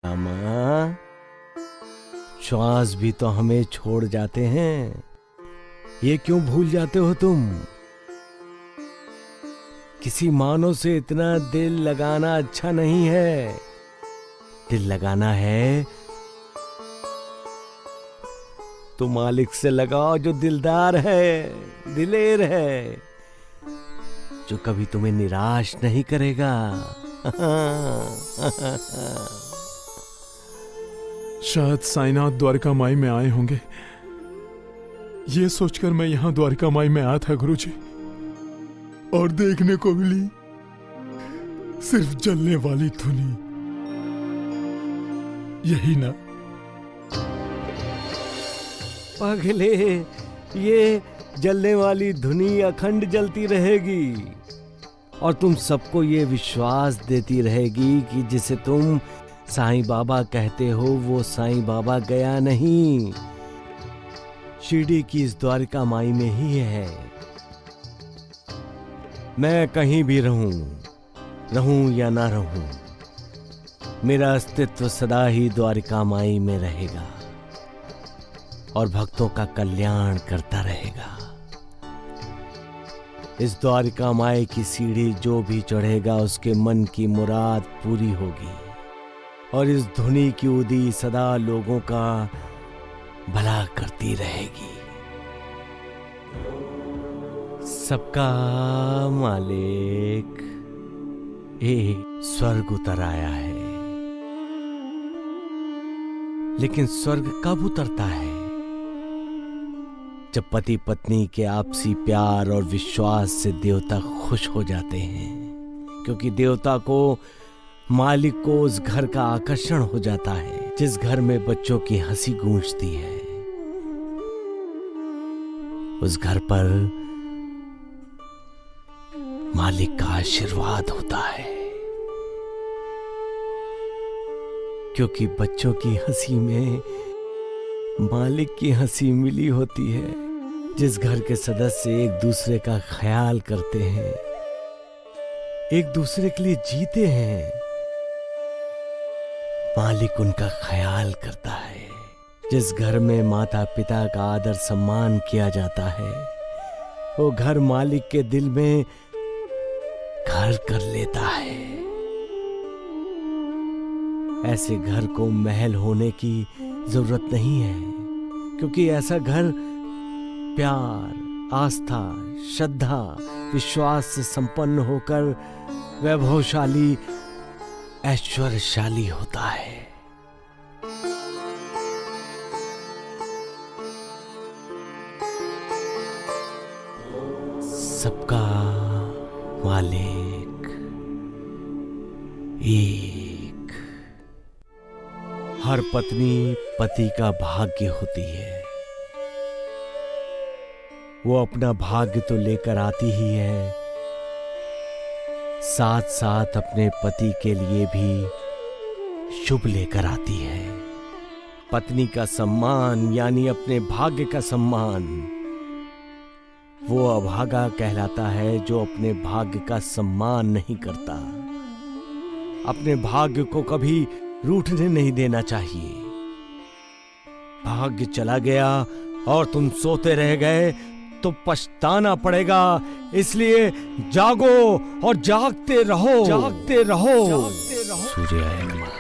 रामा, श्वास भी तो हमें छोड़ जाते हैं, ये क्यों भूल जाते हो तुम? किसी मानव से इतना दिल लगाना अच्छा नहीं है। दिल लगाना है तो मालिक से लगाओ जो दिलदार है, दिलेर है, जो कभी तुम्हें निराश नहीं करेगा। शायद साईनाथ द्वारका माई में आए होंगे, ये सोचकर मैं यहां द्वारका माई में आया था गुरुजी, और देखने को मिली सिर्फ जलने वाली धुनी। यही ना? पगले, ये जलने वाली धुनी अखंड जलती रहेगी और तुम सबको ये विश्वास देती रहेगी कि जिसे तुम साईं बाबा कहते हो वो साईं बाबा गया नहीं, शिरडी की इस द्वारका माई में ही है। मैं कहीं भी रहूं या ना रहूं, मेरा अस्तित्व सदा ही द्वारका माई में रहेगा और भक्तों का कल्याण करता रहेगा। इस द्वारका माई की सीढ़ी जो भी चढ़ेगा उसके मन की मुराद पूरी होगी और इस धुनी की उदी सदा लोगों का भला करती रहेगी। सबका मालिक एक स्वर्ग उतर आया है, लेकिन स्वर्ग कब उतरता है? जब पति पत्नी के आपसी प्यार और विश्वास से देवता खुश हो जाते हैं, क्योंकि देवता को मालिक को उस घर का आकर्षण हो जाता है जिस घर में बच्चों की हंसी गूंजती है। उस घर पर मालिक का आशीर्वाद होता है, क्योंकि बच्चों की हंसी में मालिक की हंसी मिली होती है। जिस घर के सदस्य एक दूसरे का ख्याल करते हैं, एक दूसरे के लिए जीते हैं, मालिक उनका ख्याल करता है। जिस घर में माता पिता का आदर सम्मान किया जाता है, वो घर मालिक के दिल में घर कर लेता है। ऐसे घर को महल होने की जरूरत नहीं है, क्योंकि ऐसा घर प्यार, आस्था, श्रद्धा, विश्वास से संपन्न होकर वैभवशाली, ऐश्वर्यशाली होता है। सबका मालिक एक। हर पत्नी पति का भाग्य होती है। वो अपना भाग्य तो लेकर आती ही है, साथ साथ अपने पति के लिए भी शुभ लेकर आती है। पत्नी का सम्मान यानी अपने भाग्य का सम्मान, वो अभागा कहलाता है जो अपने भाग्य का सम्मान नहीं करता। अपने भाग्य को कभी रूठने नहीं देना चाहिए। भाग्य चला गया और तुम सोते रह गए तो पछताना पड़ेगा। इसलिए जागो और जागते रहो, जागते रहो। सूर्याय नमः,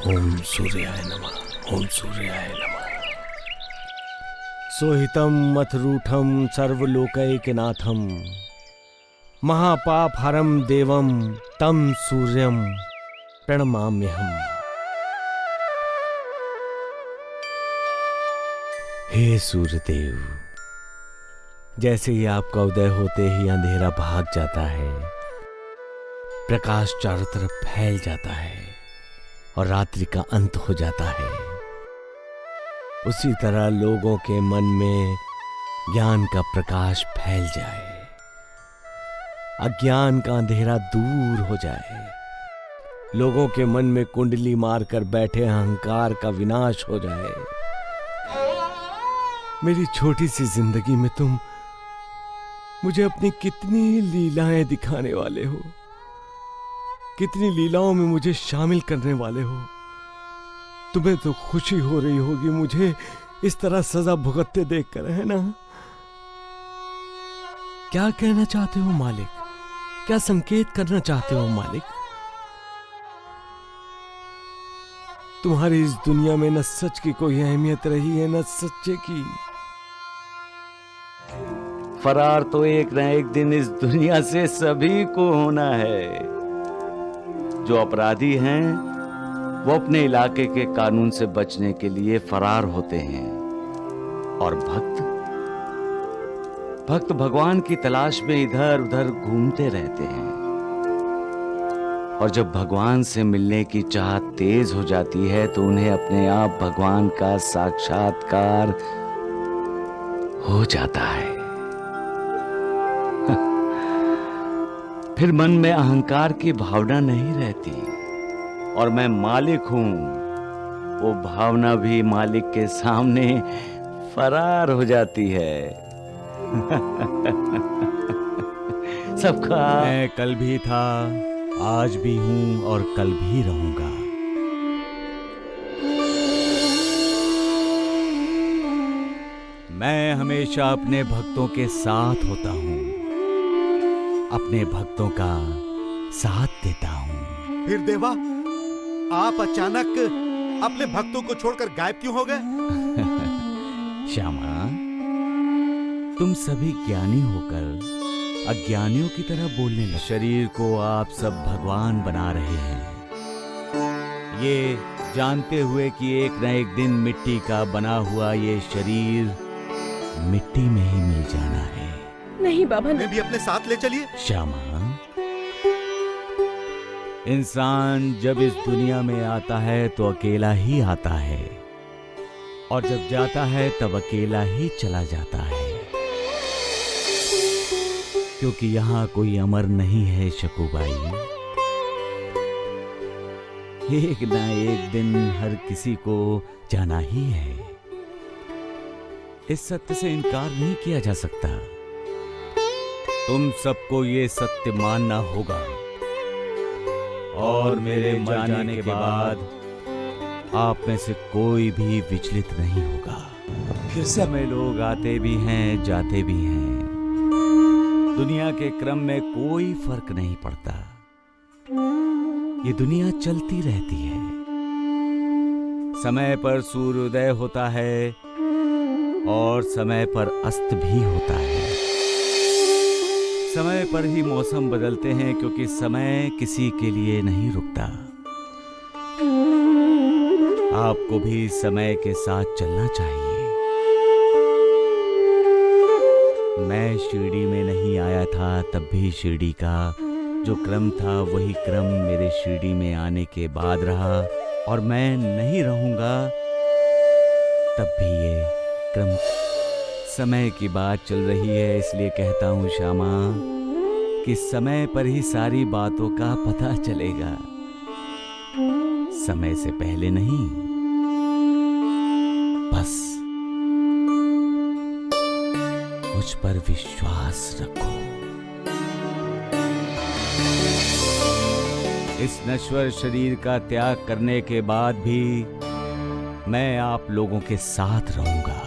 ओम सूर्याय नमः, ओम सूर्याय नमः। सोहितम मथरूठम सर्वलोकैकनाथम महापापहरम देवम तम सूर्यम प्रणमाम्यहम्। हे सूर्यदेव, जैसे ही आपका उदय होते ही अंधेरा भाग जाता है, प्रकाश चारों तरफ फैल जाता है और रात्रि का अंत हो जाता है, उसी तरह लोगों के मन में ज्ञान का प्रकाश फैल जाए, अज्ञान का अंधेरा दूर हो जाए, लोगों के मन में कुंडली मारकर बैठे अहंकार का विनाश हो जाए। मेरी छोटी सी जिंदगी में तुम मुझे अपनी कितनी लीलाएं दिखाने वाले हो, कितनी लीलाओं में मुझे शामिल करने वाले हो। तुम्हें तो खुशी हो रही होगी मुझे इस तरह सजा भुगतते देखकर, है ना? क्या कहना चाहते हो मालिक? क्या संकेत करना चाहते हो मालिक? तुम्हारी इस दुनिया में न सच की कोई अहमियत रही है न सच्चे की। फरार तो एक न एक दिन इस दुनिया से सभी को होना है। जो अपराधी हैं वो अपने इलाके के कानून से बचने के लिए फरार होते हैं, और भक्त भगवान की तलाश में इधर उधर घूमते रहते हैं। और जब भगवान से मिलने की चाहत तेज हो जाती है तो उन्हें अपने आप भगवान का साक्षात्कार हो जाता है। फिर मन में अहंकार की भावना नहीं रहती और मैं मालिक हूं, वो भावना भी मालिक के सामने फरार हो जाती है। सबका मैं कल भी था, आज भी हूं और कल भी रहूंगा। मैं हमेशा अपने भक्तों के साथ होता हूं, अपने भक्तों का साथ देता हूं। फिर देवा, आप अचानक अपने भक्तों को छोड़कर गायब क्यों हो गए? श्यामा, तुम सभी ज्ञानी होकर अज्ञानियों की तरह बोलने लगे। शरीर को आप सब भगवान बना रहे हैं, ये जानते हुए कि एक न एक दिन मिट्टी का बना हुआ ये शरीर मिट्टी में ही मिल जाना है। नहीं बाबा, मैं भी अपने साथ ले चलिए। श्यामा, इंसान जब इस दुनिया में आता है तो अकेला ही आता है, और जब जाता है तब अकेला ही चला जाता है, क्योंकि यहाँ कोई अमर नहीं है शकुबाई। एक ना एक दिन हर किसी को जाना ही है। इस सत्य से इनकार नहीं किया जा सकता। तुम सबको ये सत्य मानना होगा, और मेरे मर जाने के बाद आप में से कोई भी विचलित नहीं होगा। फिर समय लोग आते भी हैं, जाते भी हैं। दुनिया के क्रम में कोई फर्क नहीं पड़ता। ये दुनिया चलती रहती है। समय पर सूर्योदय होता है और समय पर अस्त भी होता है। समय पर ही मौसम बदलते हैं, क्योंकि समय किसी के लिए नहीं रुकता। आपको भी समय के साथ चलना चाहिए। मैं शिरडी में नहीं आया था, तब भी शिरडी का जो क्रम था वही क्रम मेरे शिरडी में आने के बाद रहा, और मैं नहीं रहूंगा तब भी ये क्रम। समय की बात चल रही है, इसलिए कहता हूं श्यामा कि समय पर ही सारी बातों का पता चलेगा, समय से पहले नहीं। बस मुझ पर विश्वास रखो। इस नश्वर शरीर का त्याग करने के बाद भी मैं आप लोगों के साथ रहूंगा,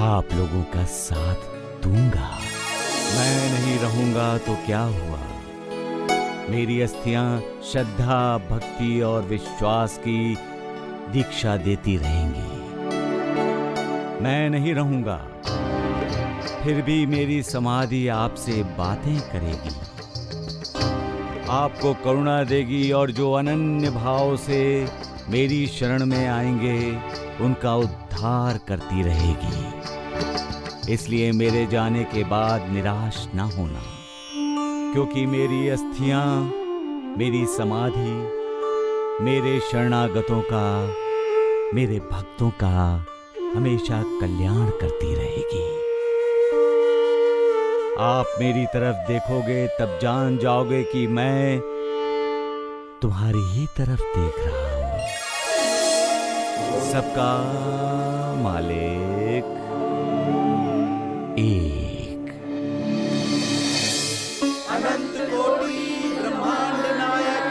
आप लोगों का साथ दूंगा। मैं नहीं रहूंगा तो क्या हुआ? मेरी अस्थियां श्रद्धा, भक्ति और विश्वास की दीक्षा देती रहेंगी। मैं नहीं रहूंगा, फिर भी मेरी समाधि आपसे बातें करेगी, आपको करुणा देगी, और जो अनन्य भाव से मेरी शरण में आएंगे उनका उद्धार करती रहेगी। इसलिए मेरे जाने के बाद निराश ना होना, क्योंकि मेरी अस्थियां, मेरी समाधि मेरे शरणागतों का, मेरे भक्तों का हमेशा कल्याण करती रहेगी। आप मेरी तरफ देखोगे तब जान जाओगे कि मैं तुम्हारी ही तरफ देख रहा हूं। सबका मालिक एक। अनंत कोटि ब्रह्मांड नायक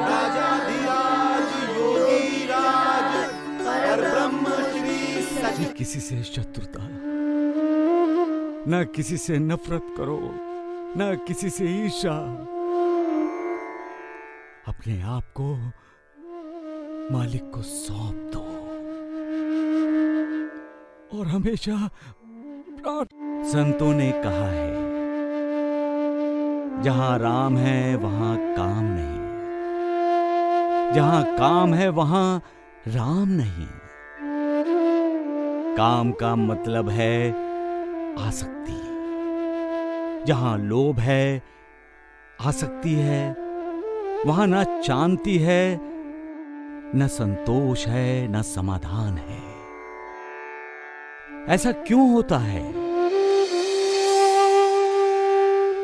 राजाधिराज योगी न किसी से शत्रुता, न किसी से नफरत करो, न किसी से ईर्ष्या। अपने आप को मालिक को सौंप दो और हमेशा संतों ने कहा है, जहां राम है वहां काम नहीं, जहां काम है वहां राम नहीं। काम का मतलब है आसक्ति। जहां लोभ है, आसक्ति है, वहां न शांति है, न संतोष है, न समाधान है। ऐसा क्यों होता है?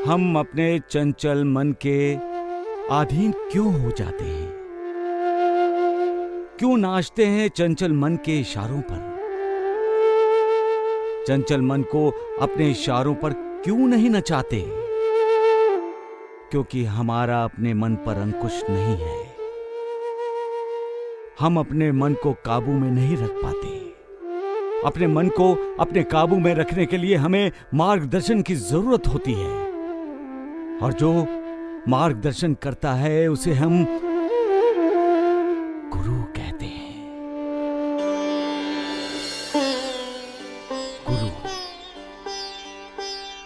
हम अपने चंचल मन के अधीन क्यों हो जाते हैं? क्यों नाचते हैं चंचल मन के इशारों पर? चंचल मन को अपने इशारों पर क्यों नहीं नचाते? क्योंकि हमारा अपने मन पर अंकुश नहीं है। हम अपने मन को काबू में नहीं रख पाते। अपने मन को अपने काबू में रखने के लिए हमें मार्गदर्शन की जरूरत होती है, और जो मार्गदर्शन करता है उसे हम गुरु कहते हैं। गुरु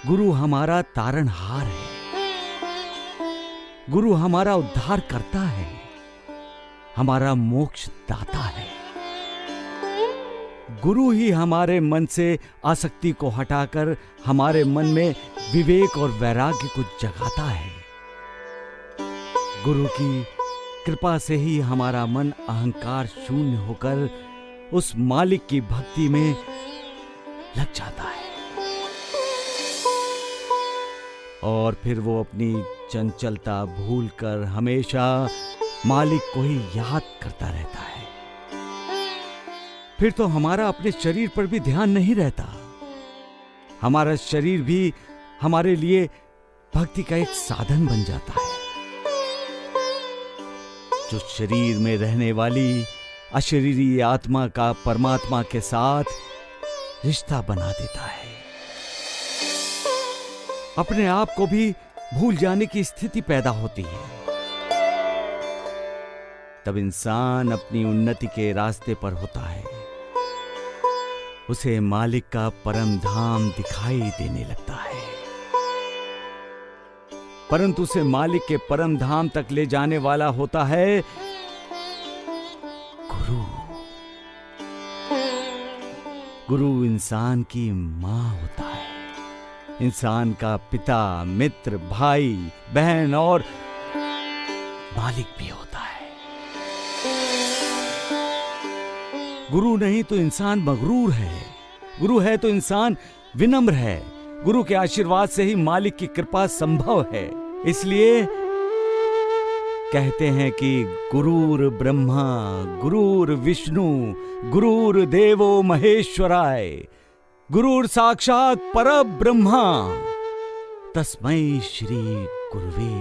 गुरु हमारा तारणहार है। गुरु हमारा उद्धार करता है, हमारा मोक्ष दाता है। गुरु ही हमारे मन से आसक्ति को हटाकर हमारे मन में विवेक और वैराग्य को जगाता है। गुरु की कृपा से ही हमारा मन अहंकार शून्य होकर उस मालिक की भक्ति में लग जाता है, और फिर वो अपनी चंचलता भूलकर हमेशा मालिक को ही याद करता रहता है। फिर तो हमारा अपने शरीर पर भी ध्यान नहीं रहता। हमारा शरीर भी हमारे लिए भक्ति का एक साधन बन जाता है, जो शरीर में रहने वाली अशरीरी आत्मा का परमात्मा के साथ रिश्ता बना देता है। अपने आप को भी भूल जाने की स्थिति पैदा होती है। तब इंसान अपनी उन्नति के रास्ते पर होता है। उसे मालिक का परम धाम दिखाई देने लगता है, परंतु उसे मालिक के परम धाम तक ले जाने वाला होता है गुरु। गुरु इंसान की मां होता है, इंसान का पिता, मित्र, भाई, बहन और मालिक भी होता है। गुरु नहीं तो इंसान मगरूर है, गुरु है तो इंसान विनम्र है। गुरु के आशीर्वाद से ही मालिक की कृपा संभव है। इसलिए कहते हैं कि गुरुर ब्रह्मा गुरुर विष्णु गुरुर देवो महेश्वराय गुरुर साक्षात परब्रह्मा तस्मै श्री गुरुवे